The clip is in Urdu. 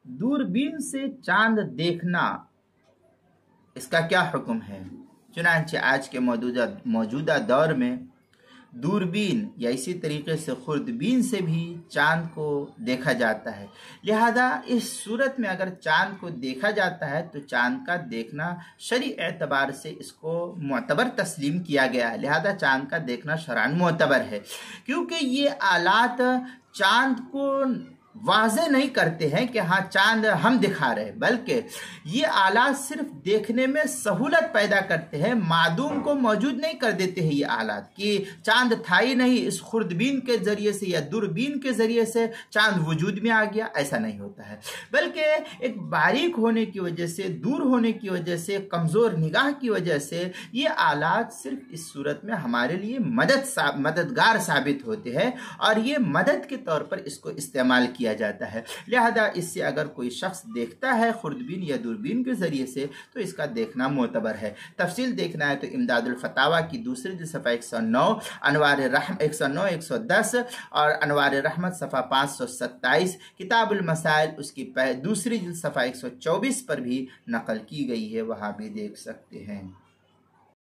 دوربین سے چاند دیکھنا اس کا کیا حکم ہے؟ چنانچہ آج کے موجودہ دور میں دوربین یا اسی طریقے سے خوردبین سے بھی چاند کو دیکھا جاتا ہے، لہذا اس صورت میں اگر چاند کو دیکھا جاتا ہے تو چاند کا دیکھنا شرعی اعتبار سے اس کو معتبر تسلیم کیا گیا ہے، لہذا چاند کا دیکھنا شرعاً معتبر ہے، کیونکہ یہ آلات چاند کو واضح نہیں کرتے ہیں کہ ہاں چاند ہم دکھا رہے، بلکہ یہ آلات صرف دیکھنے میں سہولت پیدا کرتے ہیں، معدوم کو موجود نہیں کر دیتے ہیں یہ آلات کہ چاند تھا ہی نہیں، اس خوردبین کے ذریعے سے یا دوربین کے ذریعے سے چاند وجود میں آ گیا، ایسا نہیں ہوتا ہے، بلکہ ایک باریک ہونے کی وجہ سے، دور ہونے کی وجہ سے، کمزور نگاہ کی وجہ سے یہ آلات صرف اس صورت میں ہمارے لیے مددگار ثابت ہوتے ہیں اور یہ مدد کے طور پر اس کو استعمال کیا جاتا ہے، لہذا اس سے اگر کوئی شخص دیکھتا ہے خوردبین یا دوربین کے ذریعے سے تو اس کا دیکھنا معتبر ہے۔ تفصیل دیکھنا ہے تو امداد الفتاویٰ کی دوسری جلد صفحہ 109، انوار رحمت 109 110 اور انوار رحمت صفحہ 527، کتاب المسائل اس کی دوسری جلد صفحہ 124 پر بھی نقل کی گئی ہے، وہاں بھی دیکھ سکتے ہیں۔